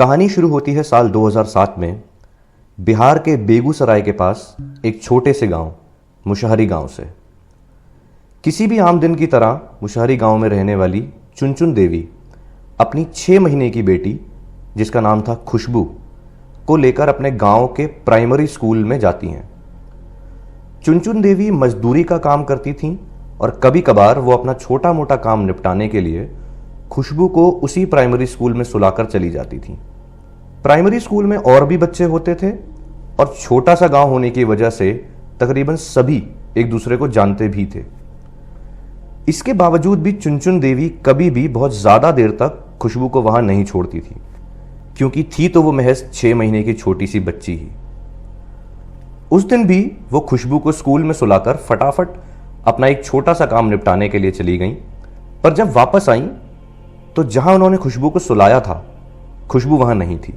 कहानी शुरू होती है साल 2007 में बिहार के बेगूसराय के पास एक छोटे से गांव मुशहरी गांव से। किसी भी आम दिन की तरह मुशहरी गांव में रहने वाली चुनचुन देवी अपनी 6 महीने की बेटी जिसका नाम था खुशबू को लेकर अपने गांव के प्राइमरी स्कूल में जाती हैं। चुनचुन देवी मजदूरी का काम करती थीं और कभी कभार वो अपना छोटा मोटा काम निपटाने के लिए खुशबू को उसी प्राइमरी स्कूल में सुलाकर चली जाती थी। प्राइमरी स्कूल में और भी बच्चे होते थे और छोटा सा गांव होने की वजह से तकरीबन सभी एक दूसरे को जानते भी थे। इसके बावजूद भी चुनचुन देवी कभी भी बहुत ज्यादा देर तक खुशबू को वहां नहीं छोड़ती थी, क्योंकि थी तो वो महज 6 महीने की छोटी सी बच्ची ही। उस दिन भी वो खुशबू को स्कूल में सुलाकर फटाफट अपना एक छोटा सा काम निपटाने के लिए चली गई, पर जब वापस आई तो जहां उन्होंने खुशबू को सुलाया था खुशबू वहां नहीं थी।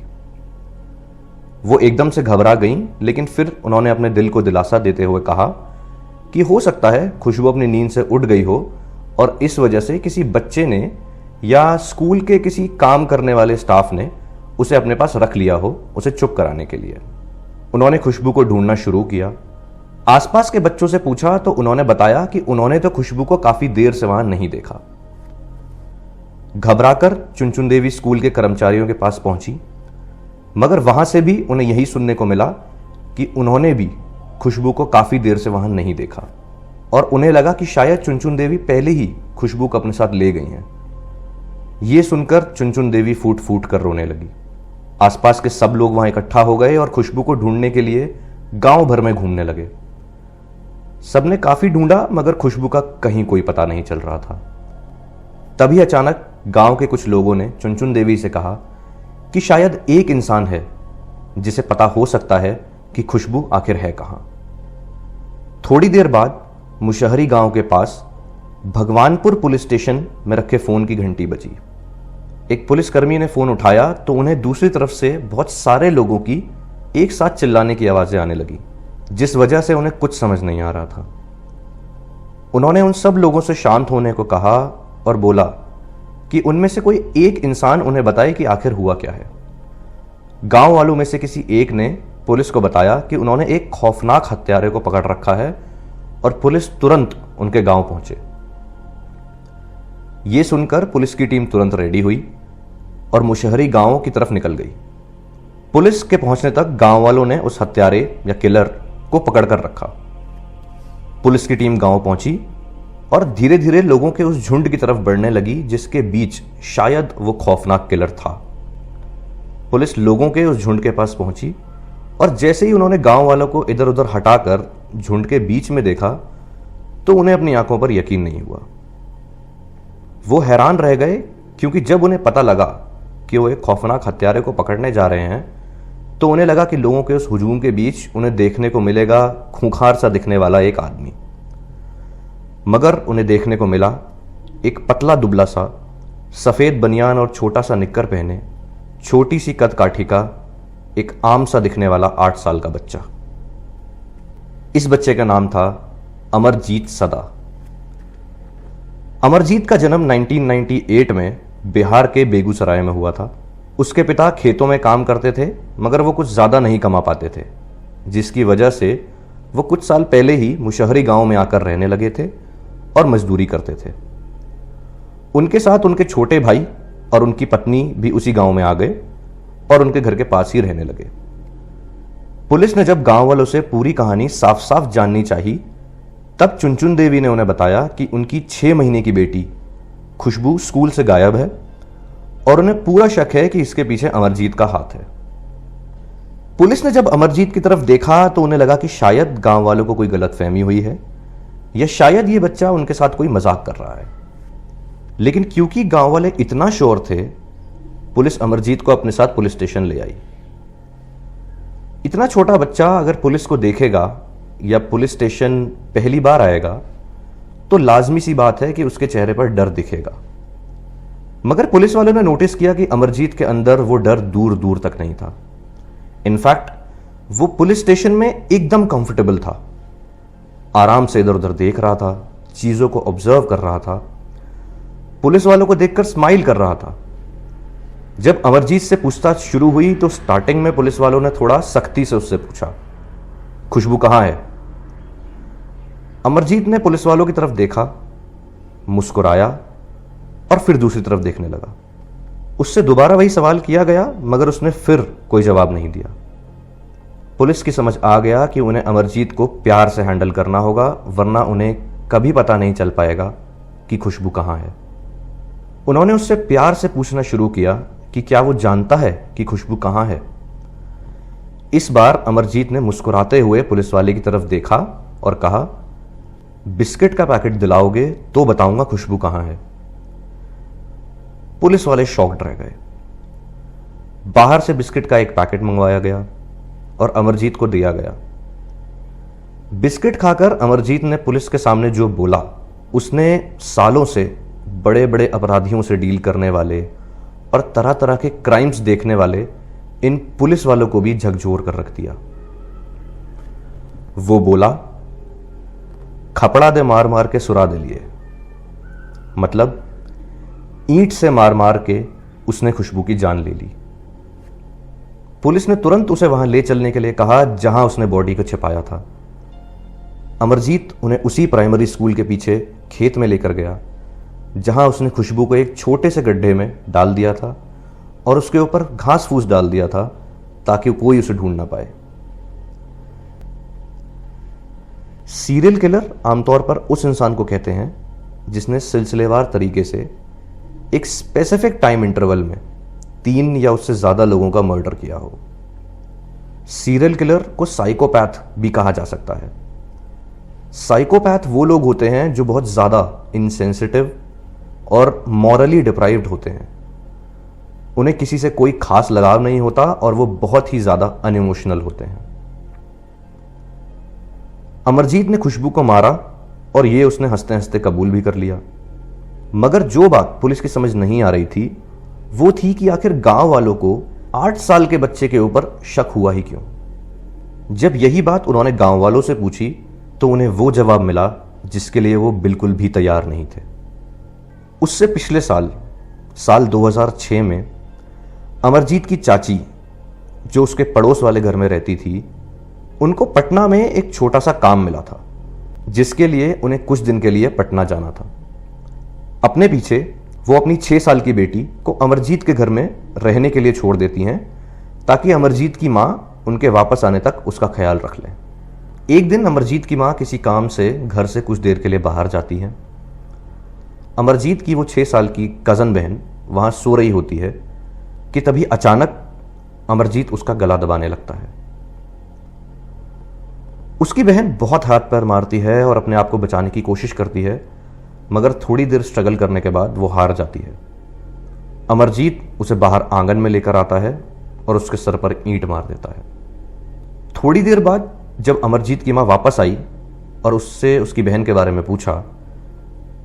वो एकदम से घबरा गईं, लेकिन फिर उन्होंने अपने दिल को दिलासा देते हुए कहा कि हो सकता है खुशबू अपनी नींद से उठ गई हो और इस वजह से किसी बच्चे ने या स्कूल के किसी काम करने वाले स्टाफ ने उसे अपने पास रख लिया हो उसे चुप कराने के लिए। उन्होंने खुशबू को ढूंढना शुरू किया। आसपास के बच्चों से पूछा तो उन्होंने बताया कि उन्होंने तो खुशबू को काफी देर से वहां नहीं देखा। घबराकर चुनचुन देवी स्कूल के कर्मचारियों के पास पहुंची, मगर वहां से भी उन्हें यही सुनने को मिला कि उन्होंने भी खुशबू को काफी देर से वहां नहीं देखा और उन्हें लगा कि शायद चुनचुन देवी पहले ही खुशबू को अपने साथ ले गई हैं। यह सुनकर चुनचुन देवी फूट फूट कर रोने लगी। आसपास के सब लोग वहां इकट्ठा हो गए और खुशबू को ढूंढने के लिए गांव भर में घूमने लगे। सबने काफी ढूंढा, मगर खुशबू का कहीं कोई पता नहीं चल रहा था। तभी अचानक गांव के कुछ लोगों ने चुनचुन देवी से कहा कि शायद एक इंसान है जिसे पता हो सकता है कि खुशबू आखिर है कहां। थोड़ी देर बाद मुशहरी गांव के पास भगवानपुर पुलिस स्टेशन में रखे फोन की घंटी बजी। एक पुलिसकर्मी ने फोन उठाया तो उन्हें दूसरी तरफ से बहुत सारे लोगों की एक साथ चिल्लाने की आवाजें आने लगी, जिस वजह से उन्हें कुछ समझ नहीं आ रहा था। उन्होंने उन सब लोगों से शांत होने को कहा और बोला कि उनमें से कोई एक इंसान उन्हें बताए कि आखिर हुआ क्या है। गांव वालों में से किसी एक ने पुलिस को बताया कि उन्होंने एक खौफनाक हत्यारे को पकड़ रखा है और पुलिस तुरंत उनके गांव पहुंचे। यह सुनकर पुलिस की टीम तुरंत रेडी हुई और मुशहरी गांव की तरफ निकल गई। पुलिस के पहुंचने तक गांव वालों ने उस हत्यारे या किलर को पकड़कर रखा। पुलिस की टीम गांव पहुंची और धीरे धीरे लोगों के उस झुंड की तरफ बढ़ने लगी जिसके बीच शायद वो खौफनाक किलर था। पुलिस लोगों के उस झुंड के पास पहुंची और जैसे ही उन्होंने गांव वालों को इधर उधर हटाकर झुंड के बीच में देखा तो उन्हें अपनी आंखों पर यकीन नहीं हुआ। वो हैरान रह गए, क्योंकि जब उन्हें पता लगा कि वो एक खौफनाक हत्यारे को पकड़ने जा रहे हैं तो उन्हें लगा कि लोगों के उस हुजूम के बीच उन्हें देखने को मिलेगा खूंखार सा दिखने वाला एक आदमी। मगर उन्हें देखने को मिला एक पतला दुबला सा सफेद बनियान और छोटा सा निक्कर पहने छोटी सी कद काठी का एक आम सा दिखने वाला 8 साल का बच्चा। इस बच्चे का नाम था अमरजीत सदा। अमरजीत का जन्म 1998 में बिहार के बेगूसराय में हुआ था। उसके पिता खेतों में काम करते थे, मगर वो कुछ ज्यादा नहीं कमा पाते थे, जिसकी वजह से वो कुछ साल पहले ही मुशहरी गांव में आकर रहने लगे थे और मजदूरी करते थे। उनके साथ उनके छोटे भाई और उनकी पत्नी भी उसी गांव में आ गए और उनके घर के पास ही रहने लगे। पुलिस ने जब गांव वालों से पूरी कहानी साफ साफ जाननी चाहिए, तब चुनचुन देवी ने उन्हें बताया कि उनकी 6 महीने की बेटी खुशबू स्कूल से गायब है और उन्हें पूरा शक है कि इसके पीछे अमरजीत का हाथ है। पुलिस ने जब अमरजीत की तरफ देखा तो उन्हें लगा कि शायद गांव वालों को कोई गलतफहमी हुई है या शायद ये बच्चा उनके साथ कोई मजाक कर रहा है। लेकिन क्योंकि गांव वाले इतना श्योर थे, पुलिस अमरजीत को अपने साथ पुलिस स्टेशन ले आई। इतना छोटा बच्चा अगर पुलिस को देखेगा या पुलिस स्टेशन पहली बार आएगा तो लाजमी सी बात है कि उसके चेहरे पर डर दिखेगा। मगर पुलिस वालों ने नोटिस किया कि अमरजीत के अंदर वो डर दूर दूर तक नहीं था। इनफैक्ट वो पुलिस स्टेशन में एकदम कंफर्टेबल था, आराम से इधर उधर देख रहा था, चीजों को ऑब्जर्व कर रहा था, पुलिस वालों को देखकर स्माइल कर रहा था। जब अमरजीत से पूछताछ शुरू हुई तो स्टार्टिंग में पुलिस वालों ने थोड़ा सख्ती से उससे पूछा, खुशबू कहां है? अमरजीत ने पुलिस वालों की तरफ देखा, मुस्कुराया और फिर दूसरी तरफ देखने लगा। उससे दोबारा वही सवाल किया गया, मगर उसने फिर कोई जवाब नहीं दिया। पुलिस की समझ आ गया कि उन्हें अमरजीत को प्यार से हैंडल करना होगा, वरना उन्हें कभी पता नहीं चल पाएगा कि खुशबू कहां है। उन्होंने उससे प्यार से पूछना शुरू किया कि क्या वो जानता है कि खुशबू कहां है। इस बार अमरजीत ने मुस्कुराते हुए पुलिस वाले की तरफ देखा और कहा, बिस्किट का पैकेट दिलाओगे तो बताऊंगा खुशबू कहां है। पुलिस वाले शॉक्ड रह गए। बाहर से बिस्किट का एक पैकेट मंगवाया गया और अमरजीत को दिया गया। बिस्किट खाकर अमरजीत ने पुलिस के सामने जो बोला, उसने सालों से बड़े बड़े अपराधियों से डील करने वाले और तरह तरह के क्राइम्स देखने वाले इन पुलिस वालों को भी झकझोर कर रख दिया। वो बोला, खपड़ा दे मार मार के सुरा दे लिए, मतलब ईंट से मार मार के उसने खुशबू की जान ले ली। पुलिस ने तुरंत उसे वहां ले चलने के लिए कहा जहां उसने बॉडी को छिपाया था। अमरजीत उन्हें उसी प्राइमरी स्कूल के पीछे खेत में लेकर गया जहां उसने खुशबू को एक छोटे से गड्ढे में डाल दिया था और उसके ऊपर घास फूस डाल दिया था ताकि कोई उसे ढूंढ ना पाए। सीरियल किलर आमतौर पर उस इंसान को कहते हैं जिसने सिलसिलेवार तरीके से एक स्पेसिफिक टाइम इंटरवल में 3 या उससे ज्यादा लोगों का मर्डर किया हो। सीरियल किलर को साइकोपैथ भी कहा जा सकता है। साइकोपैथ वो लोग होते हैं जो बहुत ज्यादा इनसेंसिटिव और मॉरली डिप्राइव्ड होते हैं। उन्हें किसी से कोई खास लगाव नहीं होता और वो बहुत ही ज्यादा अनइमोशनल होते हैं। अमरजीत ने खुशबू को मारा और ये उसने हंसते हंसते कबूल भी कर लिया। मगर जो बात पुलिस की समझ नहीं आ रही थी वो थी कि आखिर गांव वालों को 8 साल के बच्चे के ऊपर शक हुआ ही क्यों। जब यही बात उन्होंने गांव वालों से पूछी तो उन्हें वो जवाब मिला जिसके लिए वो बिल्कुल भी तैयार नहीं थे। उससे पिछले साल 2006 में अमरजीत की चाची, जो उसके पड़ोस वाले घर में रहती थी, उनको पटना में एक छोटा सा काम मिला था जिसके लिए उन्हें कुछ दिन के लिए पटना जाना था। अपने पीछे वो अपनी 6 साल की बेटी को अमरजीत के घर में रहने के लिए छोड़ देती हैं ताकि अमरजीत की मां उनके वापस आने तक उसका ख्याल रख लें। एक दिन अमरजीत की मां किसी काम से घर से कुछ देर के लिए बाहर जाती हैं। अमरजीत की वो 6 साल की कज़न बहन वहां सो रही होती है कि तभी अचानक अमरजीत उसका गला दबाने लगता है। उसकी बहन बहुत हाथ पैर मारती है और अपने आप को बचाने की कोशिश करती है, मगर थोड़ी देर स्ट्रगल करने के बाद वो हार जाती है। अमरजीत उसे बाहर आंगन में लेकर आता है और उसके सर पर ईंट मार देता है। थोड़ी देर बाद जब अमरजीत की मां वापस आई और उससे उसकी बहन के बारे में पूछा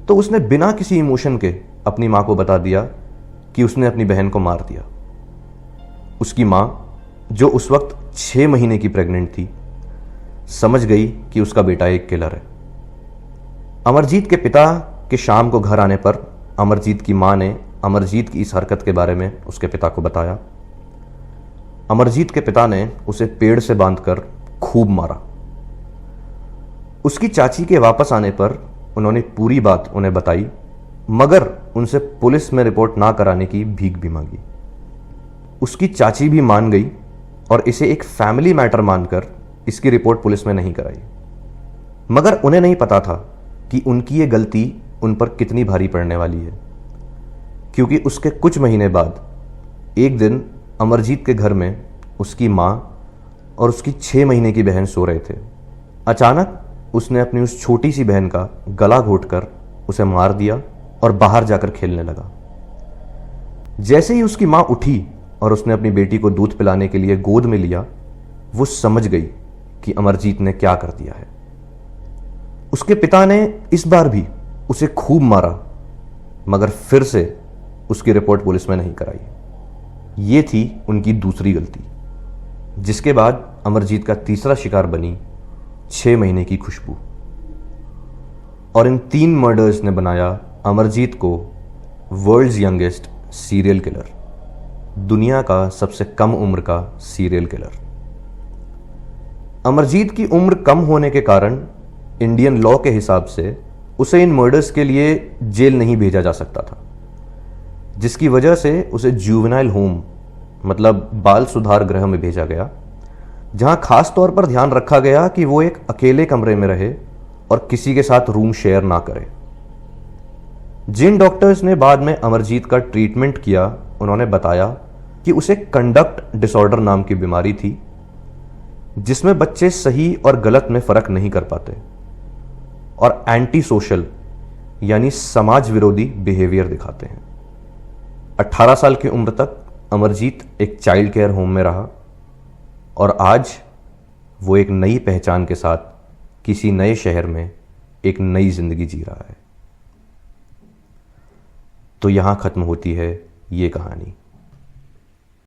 तो उसने बिना किसी इमोशन के अपनी मां को बता दिया कि उसने अपनी बहन को मार दिया। उसकी मां, जो उस वक्त 6 महीने की प्रेग्नेंट थी, समझ गई कि उसका बेटा एक किलर है। अमरजीत के पिता के शाम को घर आने पर अमरजीत की मां ने अमरजीत की इस हरकत के बारे में उसके पिता को बताया। अमरजीत के पिता ने उसे पेड़ से बांधकर खूब मारा। उसकी चाची के वापस आने पर उन्होंने पूरी बात उन्हें बताई, मगर उनसे पुलिस में रिपोर्ट ना कराने की भीख भी मांगी। उसकी चाची भी मान गई और इसे एक फैमिली मैटर मानकर इसकी रिपोर्ट पुलिस में नहीं कराई। मगर उन्हें नहीं पता था कि उनकी ये गलती उन पर कितनी भारी पड़ने वाली है, क्योंकि उसके कुछ महीने बाद एक दिन अमरजीत के घर में उसकी मां और उसकी 6 महीने की बहन सो रहे थे। अचानक उसने अपनी उस छोटी सी बहन का गला घोंटकर उसे मार दिया और बाहर जाकर खेलने लगा। जैसे ही उसकी मां उठी और उसने अपनी बेटी को दूध पिलाने के लिए गोद में लिया, वो समझ गई कि अमरजीत ने क्या कर दिया है। उसके पिता ने इस बार भी उसे खूब मारा, मगर फिर से उसकी रिपोर्ट पुलिस में नहीं कराई। ये थी उनकी दूसरी गलती, जिसके बाद अमरजीत का तीसरा शिकार बनी 6 महीने की खुशबू। और इन 3 मर्डर्स ने बनाया अमरजीत को वर्ल्ड्स यंगेस्ट सीरियल किलर। दुनिया का सबसे कम उम्र का सीरियल किलर। अमरजीत की उम्र कम होने के कारण इंडियन लॉ के हिसाब से उसे इन मर्डर्स के लिए जेल नहीं भेजा जा सकता था, जिसकी वजह से उसे जुवेनाइल होम मतलब बाल सुधार गृह में भेजा गया, जहां खास तौर पर ध्यान रखा गया कि वो एक अकेले कमरे में रहे और किसी के साथ रूम शेयर ना करे। जिन डॉक्टर्स ने बाद में अमरजीत का ट्रीटमेंट किया, उन्होंने बताया कि उसे कंडक्ट डिसऑर्डर नाम की बीमारी थी, जिसमें बच्चे सही और गलत में फर्क नहीं कर पाते और एंटी सोशल यानी समाज विरोधी बिहेवियर दिखाते हैं। 18 साल की उम्र तक अमरजीत एक चाइल्ड केयर होम में रहा और आज वो एक नई पहचान के साथ किसी नए शहर में एक नई जिंदगी जी रहा है। तो यहां खत्म होती है ये कहानी।